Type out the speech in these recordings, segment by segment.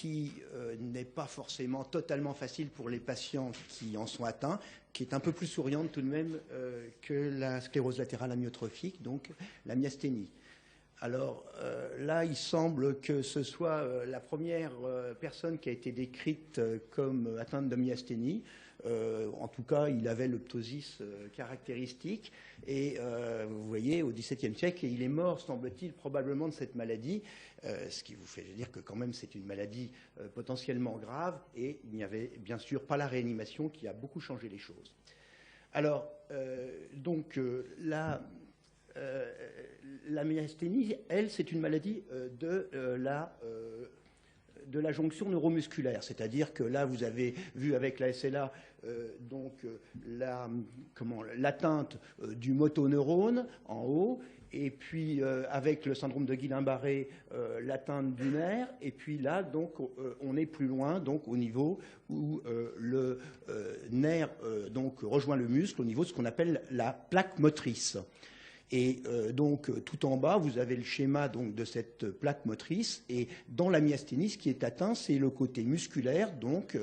qui n'est pas forcément totalement facile pour les patients qui en sont atteints, qui est un peu plus souriante tout de même que la sclérose latérale amyotrophique, donc la myasthénie. Alors là, il semble que ce soit la première personne qui a été décrite comme atteinte de myasthénie. En tout cas, il avait le ptosis caractéristique. Et vous voyez, au XVIIe siècle, il est mort, semble-t-il, probablement de cette maladie, ce qui vous fait dire que quand même c'est une maladie potentiellement grave. Et il n'y avait bien sûr pas la réanimation qui a beaucoup changé les choses. Alors, donc, la myasthénie, elle, c'est une maladie de la jonction neuromusculaire, c'est-à-dire que là, vous avez vu avec la SLA l'atteinte du motoneurone en haut, et puis avec le syndrome de Guillain-Barré, l'atteinte du nerf, et puis là, donc, on est plus loin, donc au niveau où le nerf donc rejoint le muscle, au niveau de ce qu'on appelle la plaque motrice. Et donc, tout en bas, vous avez le schéma donc, de cette plaque motrice. Et dans la myasthénie, ce qui est atteint, c'est le côté musculaire. Donc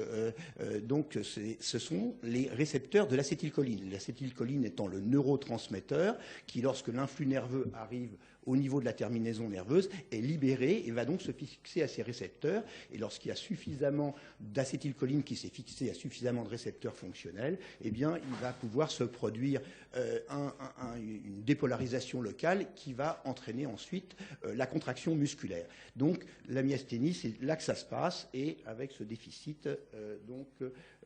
ce sont les récepteurs de l'acétylcholine. L'acétylcholine étant le neurotransmetteur qui, lorsque l'influx nerveux arrive au niveau de la terminaison nerveuse, est libéré et va donc se fixer à ces récepteurs. Et lorsqu'il y a suffisamment d'acétylcholine qui s'est fixé à suffisamment de récepteurs fonctionnels, eh bien, il va pouvoir se produire une dépolarisation locale qui va entraîner ensuite la contraction musculaire. Donc, la myasthénie, c'est là que ça se passe, et avec ce déficit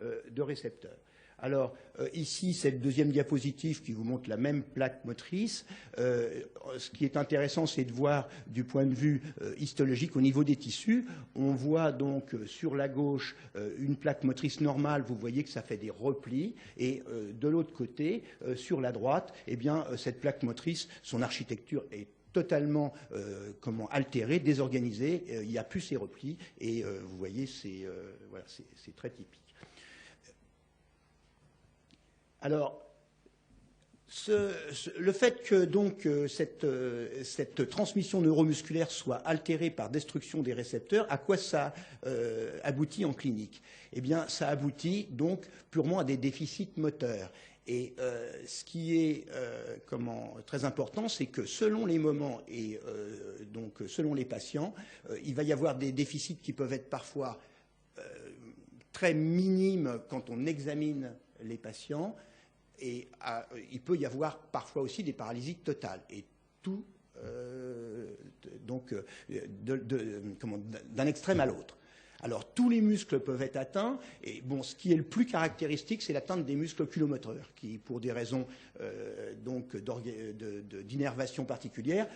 de récepteurs. Alors, ici, cette deuxième diapositive qui vous montre la même plaque motrice. Ce qui est intéressant, c'est de voir du point de vue histologique au niveau des tissus. On voit donc sur la gauche une plaque motrice normale. Vous voyez que ça fait des replis. Et de l'autre côté, sur la droite, eh bien, cette plaque motrice, son architecture est totalement altérée, désorganisée. Il n'y a plus ces replis. Et vous voyez, c'est très typique. Alors, le fait que donc cette transmission neuromusculaire soit altérée par destruction des récepteurs, à quoi ça aboutit en clinique? Eh bien, ça aboutit donc purement à des déficits moteurs. Et ce qui est très important, c'est que selon les moments et donc selon les patients, il va y avoir des déficits qui peuvent être parfois très minimes quand on examine les patients. Et il peut y avoir parfois aussi des paralysies totales. Et tout, d'un extrême à l'autre. Alors, tous les muscles peuvent être atteints. Et bon, ce qui est le plus caractéristique, c'est l'atteinte des muscles oculomoteurs, qui, pour des raisons d'innervation particulière,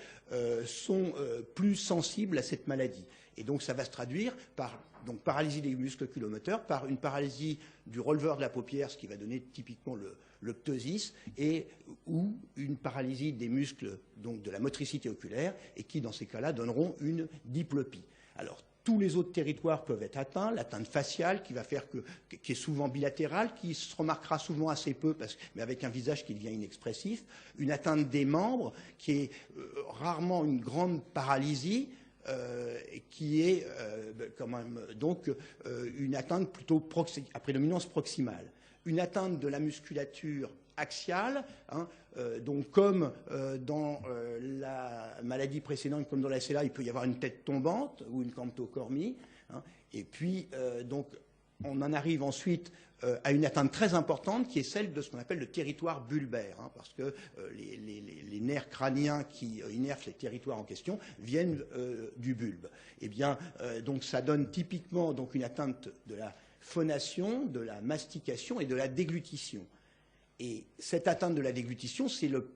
sont plus sensibles à cette maladie. Et donc, ça va se traduire par paralysie des muscles oculomoteurs, par une paralysie du releveur de la paupière, ce qui va donner typiquement le ptosis, ou une paralysie des muscles donc de la motricité oculaire, et qui, dans ces cas-là, donneront une diplopie. Alors, tous les autres territoires peuvent être atteints. L'atteinte faciale, qui est souvent bilatérale, qui se remarquera souvent assez peu, mais avec un visage qui devient inexpressif. Une atteinte des membres, qui est rarement une grande paralysie, qui est quand même donc une atteinte plutôt à prédominance proximale. Une atteinte de la musculature axiale, donc comme dans la maladie précédente, comme dans la SLA, il peut y avoir une tête tombante ou une camptocormie. Et puis, donc, on en arrive ensuite à une atteinte très importante qui est celle de ce qu'on appelle le territoire bulbaire, parce que les nerfs crâniens qui innervent les territoires en question viennent du bulbe. Eh bien, donc ça donne typiquement donc une atteinte de la phonation, de la mastication et de la déglutition. Et cette atteinte de la déglutition, c'est le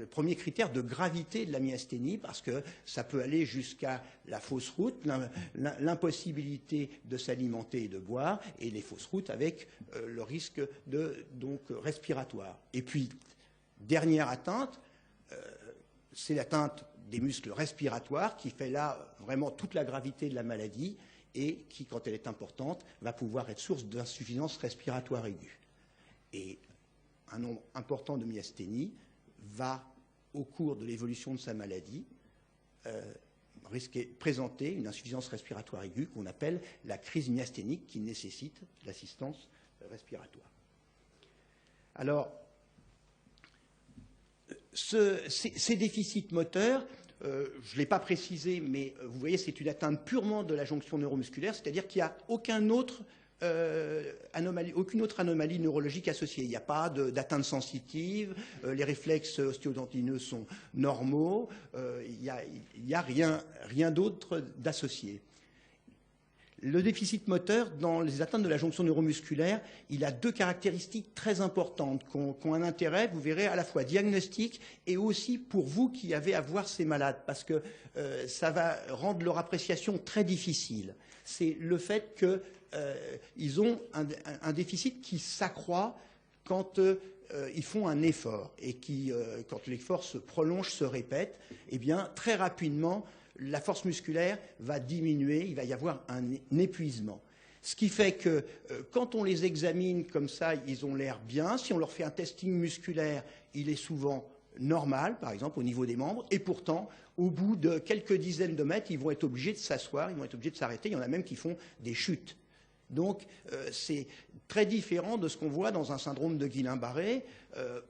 premier critère de gravité de la myasthénie, parce que ça peut aller jusqu'à la fausse route, l'impossibilité de s'alimenter et de boire, et les fausses routes avec le risque respiratoire. Et puis, dernière atteinte, c'est l'atteinte des muscles respiratoires qui fait là vraiment toute la gravité de la maladie et qui, quand elle est importante, va pouvoir être source d'insuffisance respiratoire aiguë. Et un nombre important de myasthénie va, au cours de l'évolution de sa maladie, présenter une insuffisance respiratoire aiguë qu'on appelle la crise myasthénique qui nécessite l'assistance respiratoire. Alors, ces déficits moteurs, je ne l'ai pas précisé, mais vous voyez, c'est une atteinte purement de la jonction neuromusculaire, c'est-à-dire qu'il n'y a aucune autre anomalie neurologique associée. Il n'y a pas d'atteinte sensitive, les réflexes osteo-dentineux sont normaux, il n'y a rien d'autre d'associé. Le déficit moteur, dans les atteintes de la jonction neuromusculaire, il a deux caractéristiques très importantes qui ont un intérêt, vous verrez, à la fois diagnostique et aussi pour vous qui avez à voir ces malades, parce que ça va rendre leur appréciation très difficile. C'est le fait qu'ils ont un déficit qui s'accroît quand ils font un effort et qui, quand l'effort se prolonge, se répète, eh bien, très rapidement, la force musculaire va diminuer, il va y avoir un épuisement. Ce qui fait que quand on les examine comme ça, ils ont l'air bien. Si on leur fait un testing musculaire, il est souvent normal, par exemple, au niveau des membres. Et pourtant, au bout de quelques dizaines de mètres, ils vont être obligés de s'asseoir, ils vont être obligés de s'arrêter. Il y en a même qui font des chutes. Donc, c'est très différent de ce qu'on voit dans un syndrome de Guillain-Barré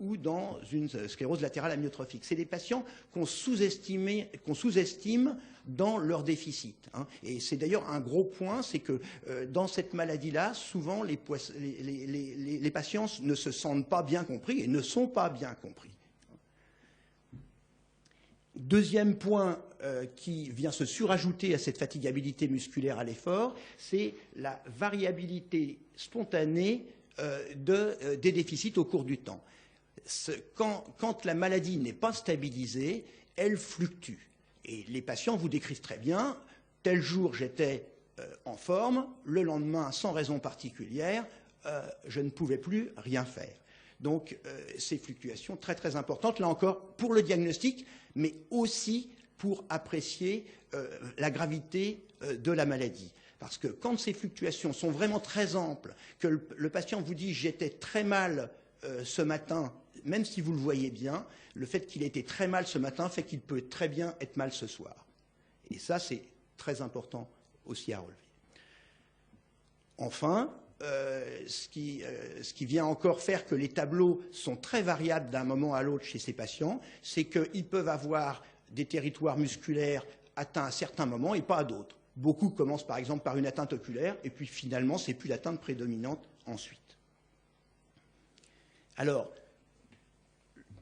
ou dans une sclérose latérale amyotrophique. C'est des patients qu'on sous-estime dans leur déficit. Hein. Et c'est d'ailleurs un gros point, c'est que dans cette maladie-là, souvent les patients ne se sentent pas bien compris et ne sont pas bien compris. Deuxième point qui vient se surajouter à cette fatigabilité musculaire à l'effort, c'est la variabilité spontanée des déficits au cours du temps. Quand la maladie n'est pas stabilisée, elle fluctue. Et les patients vous décrivent très bien, tel jour j'étais en forme, le lendemain, sans raison particulière, je ne pouvais plus rien faire. Donc, ces fluctuations très très importantes, là encore, pour le diagnostic, mais aussi pour apprécier la gravité de la maladie. Parce que quand ces fluctuations sont vraiment très amples, que le patient vous dit « j'étais très mal ce matin », même si vous le voyez bien, le fait qu'il ait été très mal ce matin fait qu'il peut très bien être mal ce soir. Et ça, c'est très important aussi à relever. Enfin, ce qui vient encore faire que les tableaux sont très variables d'un moment à l'autre chez ces patients, c'est qu'ils peuvent avoir des territoires musculaires atteints à certains moments et pas à d'autres. Beaucoup commencent par exemple par une atteinte oculaire et puis finalement, ce n'est plus l'atteinte prédominante ensuite. Alors,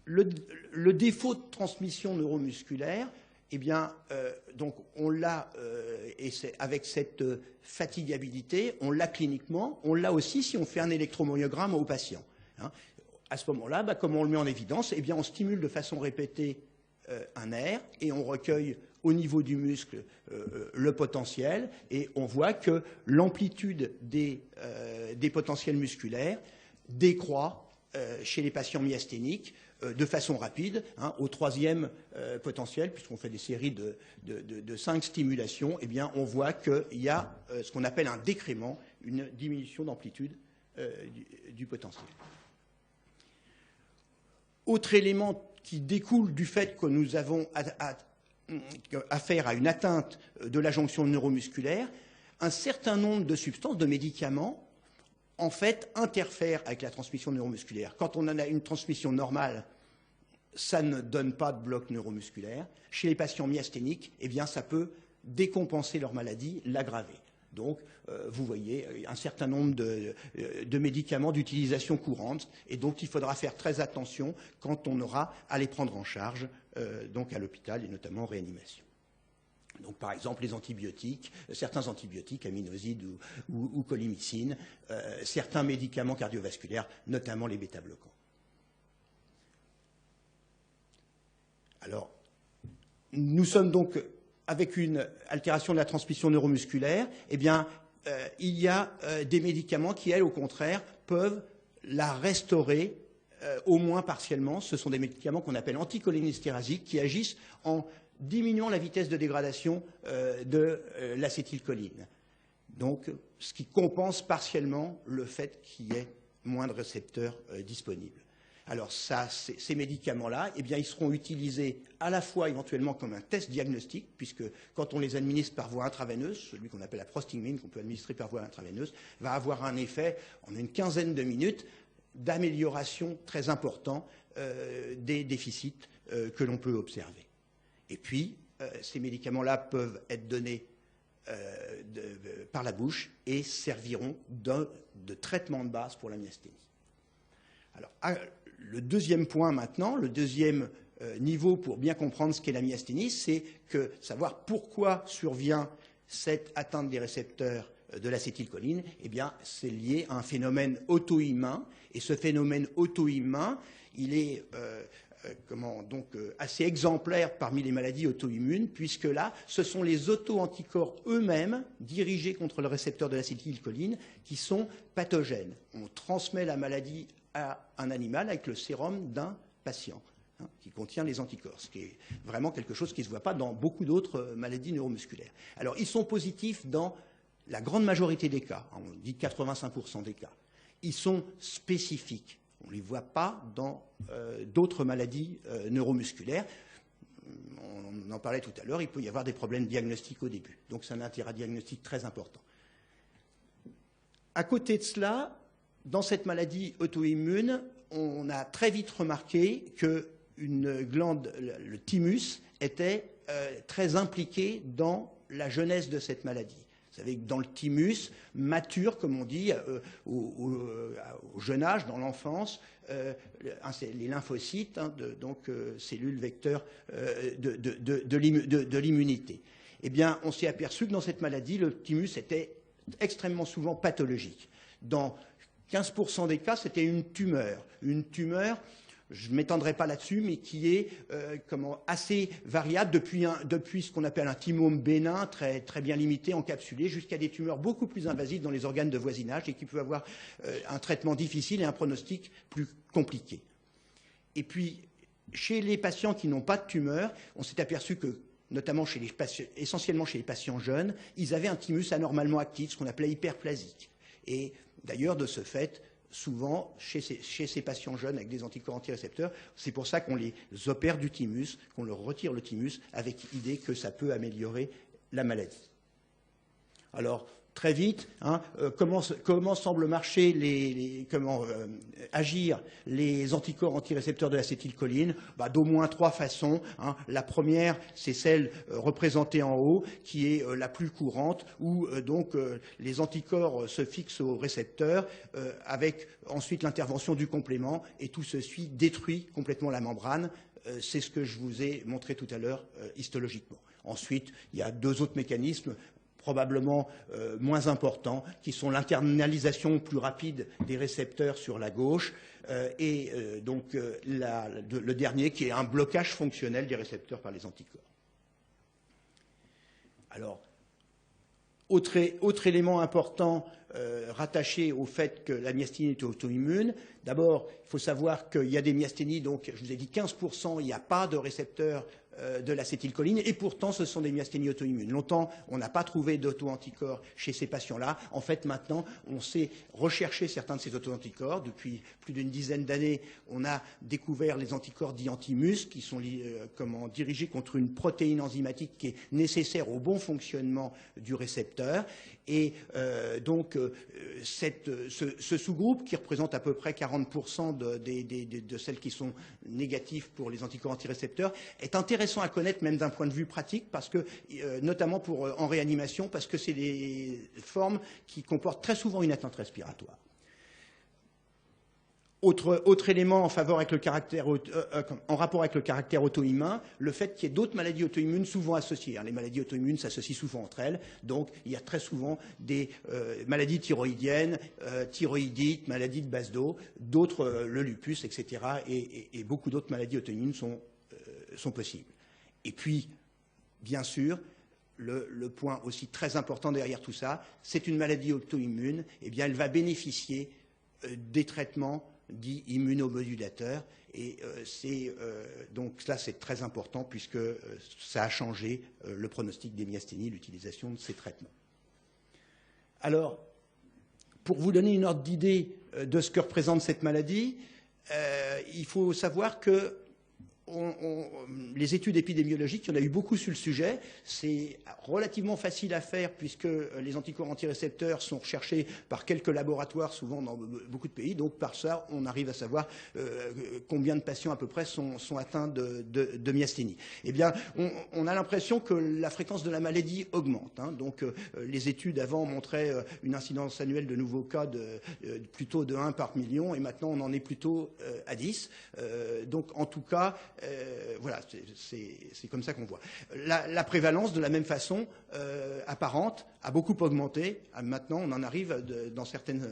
le défaut de transmission neuromusculaire, eh bien, donc on l'a, et avec cette fatigabilité, on l'a cliniquement, on l'a aussi si on fait un électromyogramme au patient. Hein. À ce moment-là, comme on le met en évidence, eh bien, on stimule de façon répétée un nerf et on recueille au niveau du muscle le potentiel et on voit que l'amplitude des potentiels musculaires décroît chez les patients myasthéniques de façon rapide, hein, au troisième potentiel, puisqu'on fait des séries de 5 stimulations, eh bien, on voit qu'il y a ce qu'on appelle un décrément, une diminution d'amplitude du potentiel. Autre élément qui découle du fait que nous avons affaire à une atteinte de la jonction neuromusculaire, un certain nombre de substances, de médicaments, en fait, interfèrent avec la transmission neuromusculaire. Quand on en a une transmission normale, ça ne donne pas de bloc neuromusculaire. Chez les patients myasthéniques, eh bien, ça peut décompenser leur maladie, l'aggraver. Donc, vous voyez, un certain nombre de médicaments d'utilisation courante, et donc il faudra faire très attention quand on aura à les prendre en charge, donc à l'hôpital et notamment en réanimation. Donc, par exemple, les antibiotiques, certains antibiotiques, aminosides ou colimycine, certains médicaments cardiovasculaires, notamment les bêta-bloquants. Alors, nous sommes donc avec une altération de la transmission neuromusculaire, eh bien, il y a des médicaments qui, elles, au contraire, peuvent la restaurer, au moins partiellement. Ce sont des médicaments qu'on appelle anticholinésterasiques qui agissent en diminuant la vitesse de dégradation de l'acétylcholine. Donc, ce qui compense partiellement le fait qu'il y ait moins de récepteurs disponibles. Alors ces médicaments-là, eh bien, ils seront utilisés à la fois éventuellement comme un test diagnostique, puisque quand on les administre par voie intraveineuse, celui qu'on appelle la prostigmine, qu'on peut administrer par voie intraveineuse, va avoir un effet en une quinzaine de minutes d'amélioration très important des déficits que l'on peut observer. Et puis, ces médicaments-là peuvent être donnés par la bouche et serviront de traitement de base pour la myasthénie. Alors, le deuxième point maintenant, le deuxième niveau pour bien comprendre ce qu'est la myasthénie, c'est que savoir pourquoi survient cette atteinte des récepteurs de l'acétylcholine, eh bien, c'est lié à un phénomène auto-immun. Et ce phénomène auto-immun, il est assez exemplaire parmi les maladies auto-immunes, puisque là, ce sont les auto-anticorps eux-mêmes, dirigés contre le récepteur de l'acétylcholine, qui sont pathogènes. On transmet la maladie à un animal avec le sérum d'un patient qui contient les anticorps, ce qui est vraiment quelque chose qui ne se voit pas dans beaucoup d'autres maladies neuromusculaires. Alors, ils sont positifs dans la grande majorité des cas, on dit 85% des cas. Ils sont spécifiques. On ne les voit pas dans d'autres maladies neuromusculaires. On en parlait tout à l'heure, il peut y avoir des problèmes diagnostiques au début. Donc c'est un intérêt diagnostique très important. À côté de cela, dans cette maladie auto-immune, on a très vite remarqué qu'une glande, le thymus, était très impliquée dans la genèse de cette maladie. Vous savez que dans le thymus, mature, comme on dit, au jeune âge, dans l'enfance, les lymphocytes, donc cellules vecteurs de l'immunité. Eh bien, on s'est aperçu que dans cette maladie, le thymus était extrêmement souvent pathologique. Dans 15% des cas, c'était une tumeur. Une tumeur, je ne m'étendrai pas là-dessus, mais qui est assez variable depuis ce qu'on appelle un thymome bénin, très, très bien limité, encapsulé, jusqu'à des tumeurs beaucoup plus invasives dans les organes de voisinage et qui peuvent avoir un traitement difficile et un pronostic plus compliqué. Et puis, chez les patients qui n'ont pas de tumeur, on s'est aperçu que, notamment essentiellement chez les patients jeunes, ils avaient un thymus anormalement actif, ce qu'on appelait hyperplasique. Et d'ailleurs, de ce fait, souvent, chez ces patients jeunes avec des anticorps antirécepteurs, c'est pour ça qu'on les opère du thymus, qu'on leur retire le thymus, avec l'idée que ça peut améliorer la maladie. Alors, très vite, comment semblent marcher agir les anticorps antirécepteurs de l'acétylcholine? D'au moins 3 façons. La première, c'est celle représentée en haut, qui est la plus courante, où les anticorps se fixent au récepteur, avec ensuite l'intervention du complément, et tout ceci détruit complètement la membrane. C'est ce que je vous ai montré tout à l'heure histologiquement. Ensuite, il y a 2 autres mécanismes probablement moins importants, qui sont l'internalisation plus rapide des récepteurs sur la gauche et le dernier qui est un blocage fonctionnel des récepteurs par les anticorps. Alors, autre élément important rattaché au fait que la myasthénie est auto-immune, d'abord, il faut savoir qu'il y a des myasthénies, donc je vous ai dit 15%, il n'y a pas de récepteurs de l'acétylcholine, et pourtant ce sont des myasthénies auto-immunes. Longtemps, on n'a pas trouvé d'auto-anticorps chez ces patients-là. En fait, maintenant, on sait rechercher certains de ces auto-anticorps. Depuis plus d'une dizaine d'années, on a découvert les anticorps dits anti-mus, qui sont dirigés contre une protéine enzymatique qui est nécessaire au bon fonctionnement du récepteur. Et ce sous-groupe, qui représente à peu près 40% de celles qui sont négatives pour les anticorps antirécepteurs, est intéressant à connaître même d'un point de vue pratique, parce que, notamment en réanimation, parce que c'est des formes qui comportent très souvent une atteinte respiratoire. Autre élément en rapport avec le caractère auto-immun, le fait qu'il y ait d'autres maladies auto-immunes souvent associées. Les maladies auto-immunes s'associent souvent entre elles, donc il y a très souvent des maladies thyroïdiennes, thyroïdites, maladies de base d'eau, d'autres le lupus, etc. Et beaucoup d'autres maladies auto-immunes sont possibles. Et puis, bien sûr, le point aussi très important derrière tout ça, c'est une maladie auto-immune, eh bien elle va bénéficier des traitements dits immunomodulateurs, et donc là c'est très important puisque ça a changé le pronostic des myasthénies, l'utilisation de ces traitements. Alors, pour vous donner une ordre d'idée de ce que représente cette maladie, il faut savoir que les études épidémiologiques, il y en a eu beaucoup sur le sujet. C'est relativement facile à faire puisque les anticorps antirécepteurs sont recherchés par quelques laboratoires, souvent dans beaucoup de pays. Donc par ça, on arrive à savoir combien de patients à peu près sont atteints de myasthénie. Eh bien, on a l'impression que la fréquence de la maladie augmente. Hein. Donc les études avant montraient une incidence annuelle de nouveaux cas plutôt de 1 par million, et maintenant on en est plutôt à 10. Donc en tout cas, voilà, c'est comme ça qu'on voit. La prévalence, de la même façon, apparente, a beaucoup augmenté. Maintenant, on en arrive, dans certaines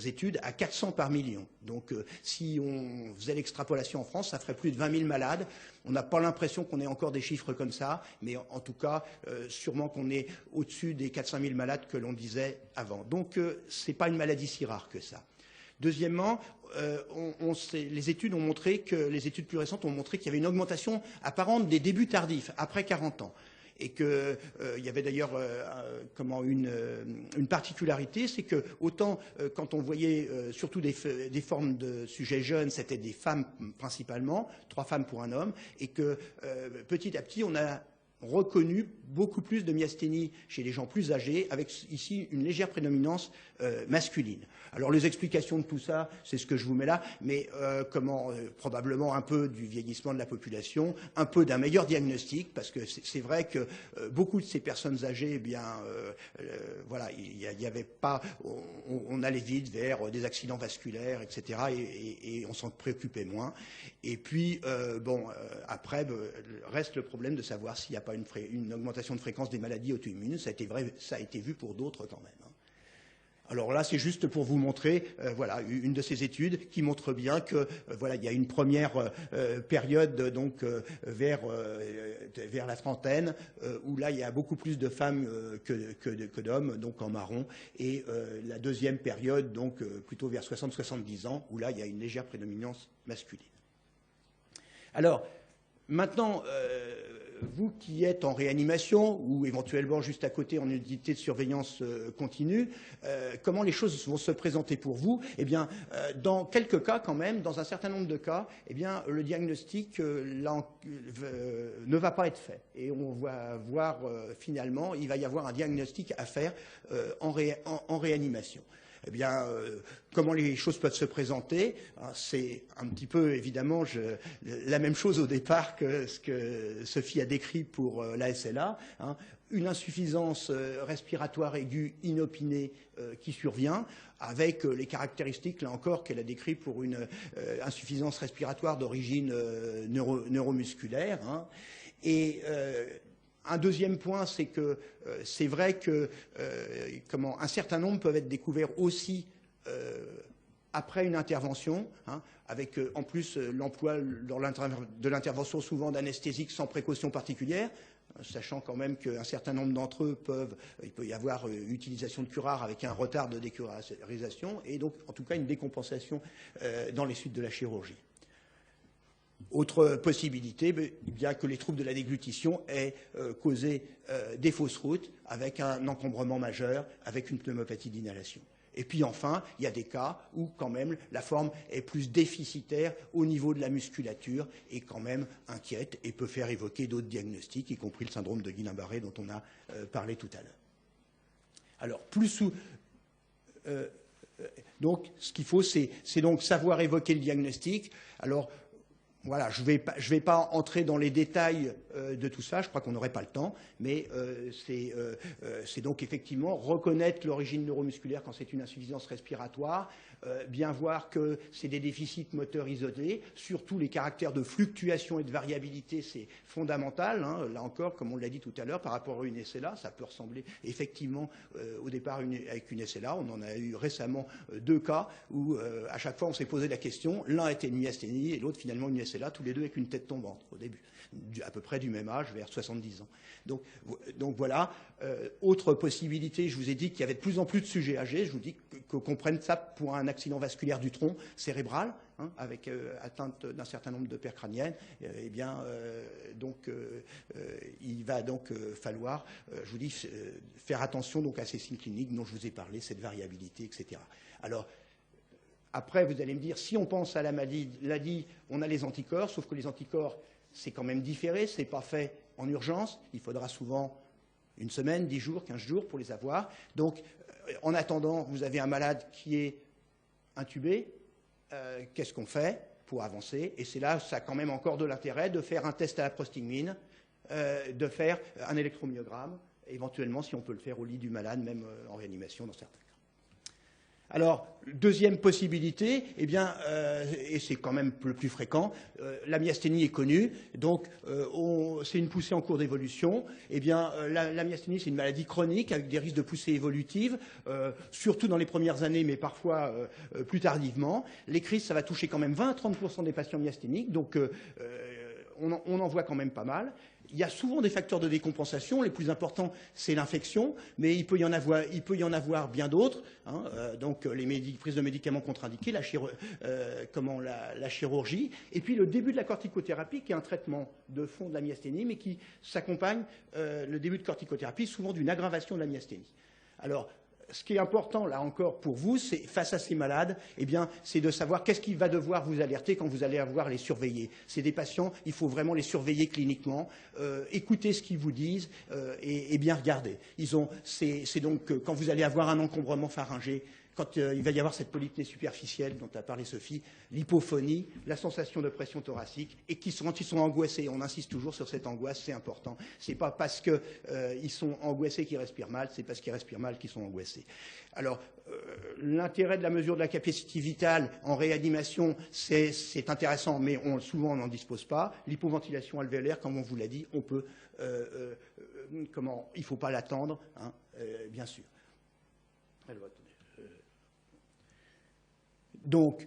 études, à 400 par million. Donc, si on faisait l'extrapolation en France, ça ferait plus de 20 000 malades. On n'a pas l'impression qu'on ait encore des chiffres comme ça, mais en tout cas, sûrement qu'on est au-dessus des 400 000 malades que l'on disait avant. Donc, ce n'est pas une maladie si rare que ça. Deuxièmement, les études ont montré que, les études plus récentes ont montré qu'il y avait une augmentation apparente des débuts tardifs, après 40 ans. Et qu'il y avait d'ailleurs une particularité, c'est que autant quand on voyait surtout des formes de sujets jeunes, c'était des femmes principalement, 3 femmes pour un homme, et que petit à petit on a reconnu beaucoup plus de myasthénie chez les gens plus âgés, avec ici une légère prédominance masculine. Alors les explications de tout ça, c'est ce que je vous mets là, mais probablement un peu du vieillissement de la population, un peu d'un meilleur diagnostic, parce que c'est vrai que beaucoup de ces personnes âgées, eh bien, voilà, il y avait pas, on allait vite vers des accidents vasculaires, etc., et on s'en préoccupait moins. Et puis, après, reste le problème de savoir s'il n'y a pas une augmentation de fréquence des maladies auto-immunes. Ça a été vu pour d'autres quand même. Hein. Alors là, c'est juste pour vous montrer, voilà, une de ces études qui montre bien que, voilà, il y a une première période donc vers la trentaine où là il y a beaucoup plus de femmes que d'hommes, donc en marron, et la deuxième période donc plutôt vers 60-70 ans où là il y a une légère prédominance masculine. Alors maintenant. Vous qui êtes en réanimation ou éventuellement juste à côté en unité de surveillance continue, comment les choses vont se présenter pour vous? Eh bien, dans quelques cas quand même, dans un certain nombre de cas, eh bien, le diagnostic ne va pas être fait. Et on va voir finalement, il va y avoir un diagnostic à faire en réanimation. Eh bien, comment les choses peuvent se présenter? C'est un petit peu, évidemment, la même chose au départ que ce que Sophie a décrit pour la SLA. Hein, une insuffisance respiratoire aiguë inopinée qui survient, avec les caractéristiques, là encore, qu'elle a décrites pour une insuffisance respiratoire d'origine neuromusculaire. Hein, et un deuxième point, c'est que c'est vrai que un certain nombre peuvent être découverts aussi après une intervention, hein, avec en plus l'emploi de l'intervention souvent d'anesthésiques sans précaution particulière, sachant quand même qu'un certain nombre d'entre eux il peut y avoir utilisation de curare avec un retard de décurarisation et donc en tout cas une décompensation dans les suites de la chirurgie. Autre possibilité, bien que les troubles de la déglutition aient causé des fausses routes avec un encombrement majeur, avec une pneumopathie d'inhalation. Et puis enfin, il y a des cas où quand même la forme est plus déficitaire au niveau de la musculature et quand même inquiète et peut faire évoquer d'autres diagnostics, y compris le syndrome de Guillain-Barré dont on a parlé tout à l'heure. Alors, donc, ce qu'il faut, c'est donc savoir évoquer le diagnostic. Alors, voilà, je vais pas entrer dans les détails de tout ça, je crois qu'on n'aurait pas le temps, mais c'est donc effectivement reconnaître l'origine neuromusculaire quand c'est une insuffisance respiratoire, bien voir que c'est des déficits moteurs isolés, surtout les caractères de fluctuation et de variabilité, c'est fondamental, hein, là encore, comme on l'a dit tout à l'heure, par rapport à une SLA, ça peut ressembler effectivement au départ avec une SLA, on en a eu récemment 2 cas où à chaque fois on s'est posé la question, l'un était une myasthénie et l'autre finalement une SLA, tous les deux avec une tête tombante au début, à peu près du même âge, vers 70 ans. Donc voilà, autre possibilité, je vous ai dit qu'il y avait de plus en plus de sujets âgés, je vous dis qu'on prenne ça pour un accident vasculaire du tronc cérébral, hein, avec atteinte d'un certain nombre de paires crâniennes, eh bien, il va donc falloir, je vous dis, faire attention donc à ces signes cliniques dont je vous ai parlé, cette variabilité, etc. Alors, Après, vous allez me dire, si on pense à la maladie, on a les anticorps, sauf que les anticorps, c'est quand même différé, ce n'est pas fait en urgence. Il faudra souvent une semaine, 10 jours, 15 jours pour les avoir. Donc, en attendant, vous avez un malade qui est intubé. Qu'est-ce qu'on fait pour avancer? Et c'est là, ça a quand même encore de l'intérêt de faire un test à la prostigmine, de faire un électromyogramme, éventuellement, si on peut le faire au lit du malade, même en réanimation dans certains cas. Alors, deuxième possibilité, eh bien, et c'est quand même le plus fréquent, la myasthénie est connue, donc c'est une poussée en cours d'évolution. Eh bien, la myasthénie, c'est une maladie chronique avec des risques de poussée évolutive, surtout dans les premières années, mais parfois plus tardivement. Les crises, ça va toucher quand même 20 à 30% des patients myasthéniques, donc on en voit quand même pas mal. Il y a souvent des facteurs de décompensation. Les plus importants, c'est l'infection, mais il peut y en avoir bien d'autres. Hein, donc les prises de médicaments contre-indiqués, la chirurgie, et puis le début de la corticothérapie, qui est un traitement de fond de la myasthénie, mais qui s'accompagne, le début de corticothérapie, souvent d'une aggravation de la myasthénie. Alors, ce qui est important, là encore, pour vous, c'est, face à ces malades, eh bien, c'est de savoir qu'est-ce qui va devoir vous alerter quand vous allez avoir les surveiller. C'est des patients, il faut vraiment les surveiller cliniquement, écouter ce qu'ils vous disent et bien regarder. C'est donc quand vous allez avoir un encombrement pharyngé, quand il va y avoir cette polypnée superficielle dont a parlé Sophie, l'hypophonie, la sensation de pression thoracique, et quand ils sont angoissés, on insiste toujours sur cette angoisse, c'est important. C'est pas parce qu'ils sont angoissés qu'ils respirent mal, c'est parce qu'ils respirent mal qu'ils sont angoissés. Alors, l'intérêt de la mesure de la capacité vitale en réanimation, c'est intéressant, mais souvent on n'en dispose pas. L'hypoventilation alvéolaire, comme on vous l'a dit, on peut, il ne faut pas l'attendre, hein, bien sûr. Alors, donc,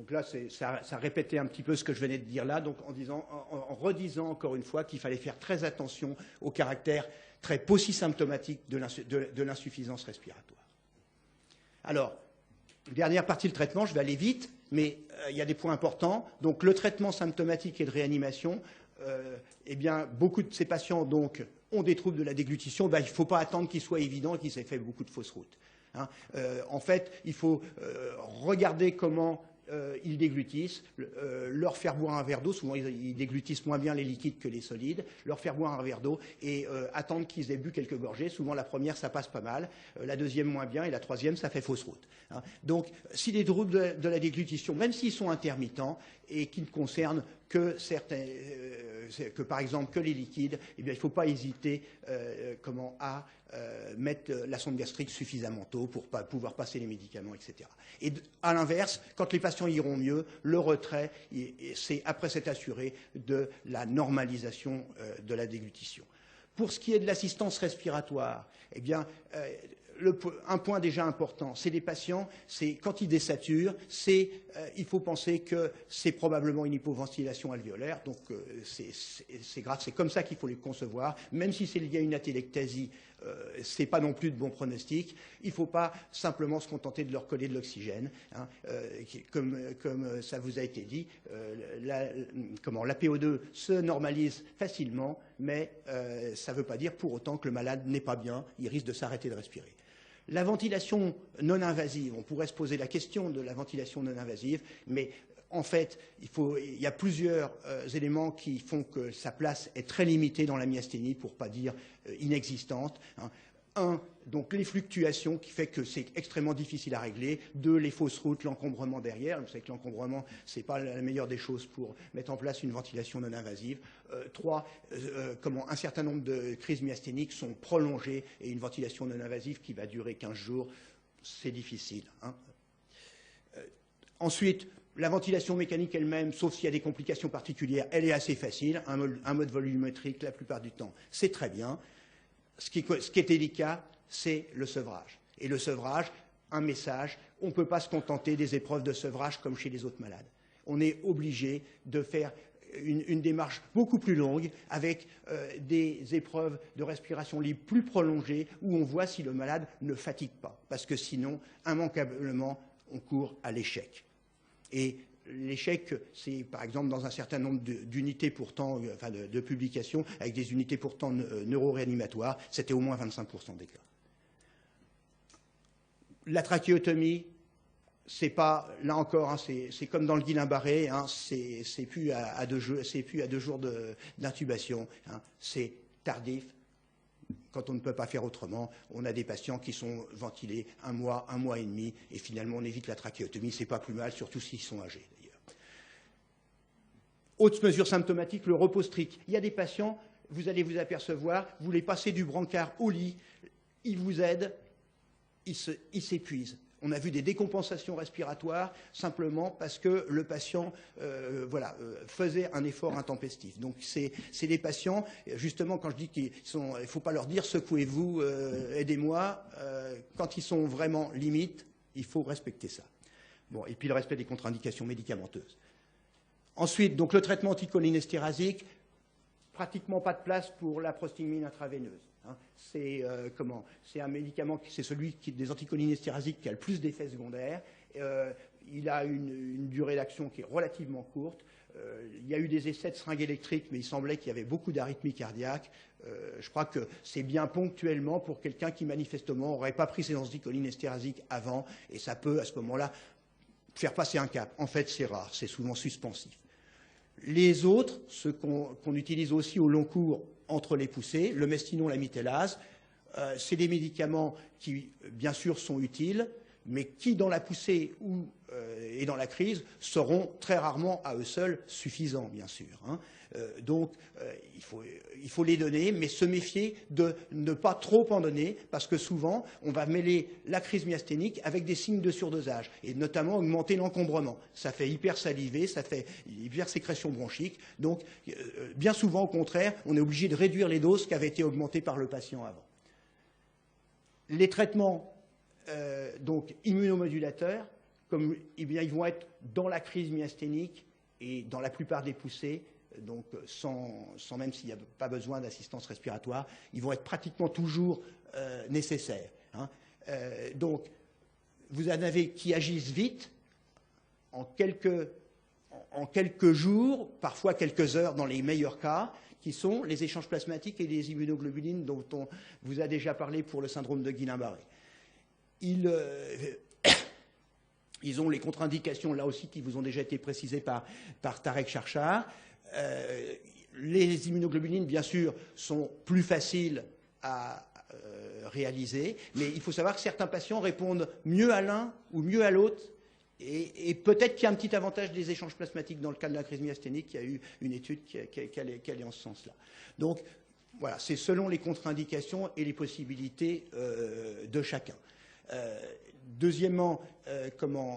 là, ça répétait un petit peu ce que je venais de dire là, donc en redisant encore une fois qu'il fallait faire très attention au caractère très paucisymptomatique de l'insuffisance respiratoire. Alors, dernière partie du traitement, je vais aller vite, mais il y a des points importants. Donc, le traitement symptomatique et de réanimation, eh bien, beaucoup de ces patients, donc, ont des troubles de la déglutition, ben, il ne faut pas attendre qu'il soit évident qu'ils aient fait beaucoup de fausses routes. Hein. En fait, il faut regarder comment ils déglutissent, leur faire boire un verre d'eau, souvent ils déglutissent moins bien les liquides que les solides, leur faire boire un verre d'eau et attendre qu'ils aient bu quelques gorgées. Souvent la première, ça passe pas mal, la deuxième moins bien et la troisième, ça fait fausse route. Hein. Donc, si les troubles de la déglutition, même s'ils sont intermittents et qui ne concernent que par exemple que les liquides, eh bien, il ne faut pas hésiter à mettre la sonde gastrique suffisamment tôt pour pouvoir passer les médicaments, etc. Et à l'inverse, quand les patients iront mieux, le retrait, c'est après s'être assuré de la normalisation de la déglutition. Pour ce qui est de l'assistance respiratoire, eh bien, un point déjà important, c'est les patients, c'est quand ils désaturent, il faut penser que c'est probablement une hypoventilation alvéolaire, donc c'est grave, c'est comme ça qu'il faut les concevoir, même si c'est lié à une atélectasie, c'est pas non plus de bon pronostic. Il ne faut pas simplement se contenter de leur coller de l'oxygène, hein, comme ça vous a été dit. La PO2 se normalise facilement, mais ça ne veut pas dire pour autant que le malade n'est pas bien, il risque de s'arrêter de respirer. La ventilation non invasive, on pourrait se poser la question de la ventilation non invasive, mais en fait, il y a plusieurs éléments qui font que sa place est très limitée dans la myasthénie, pour ne pas dire inexistante. Hein. Un, donc les fluctuations, qui fait que c'est extrêmement difficile à régler. Deux, les fausses routes, l'encombrement derrière. Vous savez que l'encombrement, ce n'est pas la meilleure des choses pour mettre en place une ventilation non invasive. Trois, un certain nombre de crises myasthéniques sont prolongées et une ventilation non invasive qui va durer 15 jours, c'est difficile. Hein. Ensuite, la ventilation mécanique elle-même, sauf s'il y a des complications particulières, elle est assez facile. Un mode volumétrique, la plupart du temps, c'est très bien. Ce qui est délicat, c'est le sevrage. Et le sevrage, un message, on ne peut pas se contenter des épreuves de sevrage comme chez les autres malades. On est obligé de faire une démarche beaucoup plus longue avec des épreuves de respiration libre plus prolongées où on voit si le malade ne fatigue pas. Parce que sinon, immanquablement, on court à l'échec. Et l'échec, c'est par exemple dans un certain nombre d'unités pourtant, enfin de publications, avec des unités pourtant neuroréanimatoires, c'était au moins 25% des cas. La trachéotomie, c'est pas, là encore, hein, c'est comme dans le Guillain-Barré, hein, c'est plus à 2 jours d'intubation, hein, c'est tardif. Quand on ne peut pas faire autrement, on a des patients qui sont ventilés 1 mois, 1 mois et demi, et finalement on évite la trachéotomie, c'est pas plus mal, surtout s'ils sont âgés d'ailleurs. Autre mesure symptomatique, le repos strict. Il y a des patients, vous allez vous apercevoir, vous les passez du brancard au lit, ils vous aident, ils s'épuisent. On a vu des décompensations respiratoires simplement parce que le patient faisait un effort intempestif. Donc c'est des patients, justement quand je dis qu'il ne faut pas leur dire secouez-vous, aidez-moi, quand ils sont vraiment limites, il faut respecter ça. Bon, et puis le respect des contre-indications médicamenteuses. Ensuite, donc le traitement anticholinésterasique, pratiquement pas de place pour la prostagmine intraveineuse. Hein. C'est un médicament, c'est celui des anticholinésterasiques qui a le plus d'effets secondaires. Il a une durée d'action qui est relativement courte. Il y a eu des essais de seringues électriques, mais il semblait qu'il y avait beaucoup d'arythmies cardiaques. Je crois que c'est bien ponctuellement pour quelqu'un qui manifestement n'aurait pas pris ses anticholinésterasiques avant, et ça peut à ce moment-là faire passer un cap. En fait, c'est rare, c'est souvent suspensif. Les autres, ceux qu'on utilise aussi au long cours entre les poussées, le mestinon, la mitellase, c'est des médicaments qui, bien sûr, sont utiles, mais qui, dans la poussée et dans la crise, seront très rarement à eux seuls suffisants, bien sûr. Hein. Donc, il faut les donner, mais se méfier de ne pas trop en donner, parce que souvent, on va mêler la crise myasthénique avec des signes de surdosage, et notamment augmenter l'encombrement. Ça fait hypersaliver, ça fait hypersécrétion bronchique. Donc, bien souvent, au contraire, on est obligé de réduire les doses qui avaient été augmentées par le patient avant. Les traitements donc immunomodulateurs, comme, eh bien, ils vont être dans la crise myasthénique et dans la plupart des poussées, donc sans même s'il n'y a pas besoin d'assistance respiratoire, ils vont être pratiquement toujours nécessaires. Hein. Donc, vous en avez qui agissent vite, en quelques jours, parfois quelques heures dans les meilleurs cas, qui sont les échanges plasmatiques et les immunoglobulines dont on vous a déjà parlé pour le syndrome de Guillain-Barré. Ils ont les contre-indications, là aussi, qui vous ont déjà été précisées par Tarek Charchar. Les immunoglobulines, bien sûr, sont plus faciles à réaliser, mais il faut savoir que certains patients répondent mieux à l'un ou mieux à l'autre, et peut-être qu'il y a un petit avantage des échanges plasmatiques dans le cas de la crise myasthénique. Il y a eu une étude qui allait en ce sens-là. Donc, voilà, c'est selon les contre-indications et les possibilités de chacun. Deuxièmement,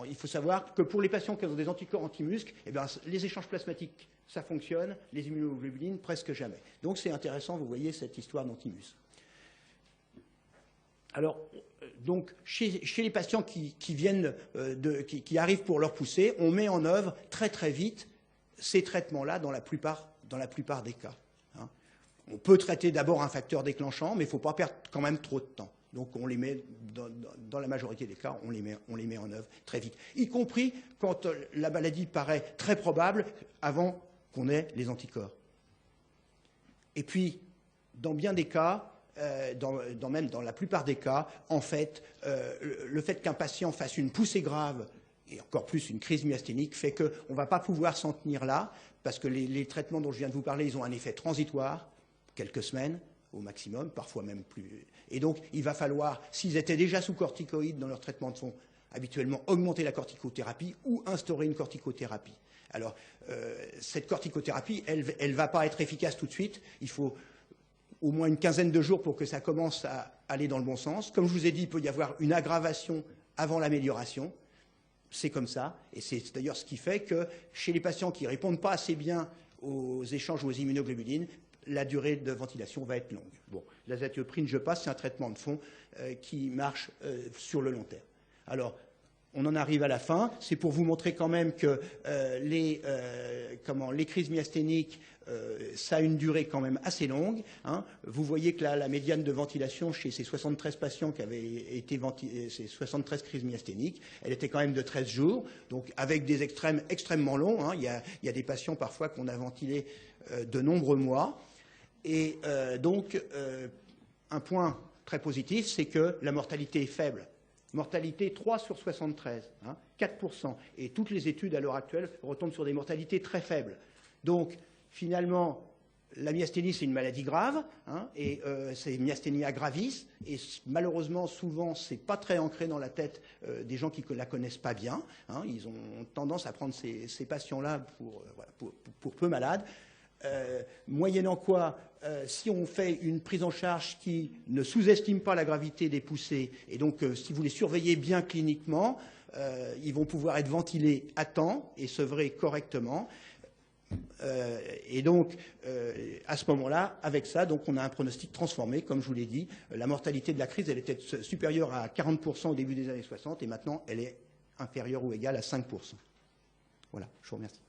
il faut savoir que pour les patients qui ont des anticorps anti-muscles, eh bien, les échanges plasmatiques, ça fonctionne, les immunoglobulines, presque jamais. Donc c'est intéressant, vous voyez, cette histoire d'antimus. Alors, donc, chez les patients qui arrivent pour leur poussée, on met en œuvre très très vite ces traitements-là dans la plupart des cas. Hein. On peut traiter d'abord un facteur déclenchant, mais il ne faut pas perdre quand même trop de temps. Donc on les met, dans la majorité des cas, on les met en œuvre très vite. Y compris quand la maladie paraît très probable avant qu'on ait les anticorps. Et puis, dans bien des cas, même dans la plupart des cas, en fait, le fait qu'un patient fasse une poussée grave, et encore plus une crise myasthénique, fait qu'on ne va pas pouvoir s'en tenir là, parce que les traitements dont je viens de vous parler, ils ont un effet transitoire, quelques semaines au maximum, parfois même plus. Et donc, il va falloir, s'ils étaient déjà sous corticoïdes dans leur traitement de fond, habituellement augmenter la corticothérapie ou instaurer une corticothérapie. Alors, cette corticothérapie, elle ne va pas être efficace tout de suite. Il faut au moins une quinzaine de jours pour que ça commence à aller dans le bon sens. Comme je vous ai dit, il peut y avoir une aggravation avant l'amélioration. C'est comme ça. Et c'est d'ailleurs ce qui fait que chez les patients qui ne répondent pas assez bien aux échanges ou aux immunoglobulines, la durée de ventilation va être longue. Bon, l'azatioprine, je passe, c'est un traitement de fond qui marche sur le long terme. Alors, on en arrive à la fin. C'est pour vous montrer quand même que les crises myasthéniques, ça a une durée quand même assez longue. Hein. Vous voyez que là, la médiane de ventilation chez ces 73 patients qui avaient été ventilés, ces 73 crises myasthéniques, elle était quand même de 13 jours, donc avec des extrêmes extrêmement longs. Hein. Il y a des patients parfois qu'on a ventilés de nombreux mois. Et donc, un point très positif, c'est que la mortalité est faible. Mortalité 3 sur 73, hein, 4%. Et toutes les études à l'heure actuelle retombent sur des mortalités très faibles. Donc, finalement, la myasthénie, c'est une maladie grave, hein, et c'est myasthénia gravis. Et malheureusement, souvent, c'est pas très ancré dans la tête des gens qui ne la connaissent pas bien. Hein, ils ont tendance à prendre ces patients-là pour peu malades. Moyennant quoi, si on fait une prise en charge qui ne sous-estime pas la gravité des poussées, et donc si vous les surveillez bien cliniquement, ils vont pouvoir être ventilés à temps et sevrés correctement. Et donc, à ce moment-là, avec ça, donc, on a un pronostic transformé, comme je vous l'ai dit. La mortalité de la crise, elle était supérieure à 40% au début des années 60, et maintenant, elle est inférieure ou égale à 5%. Voilà, je vous remercie.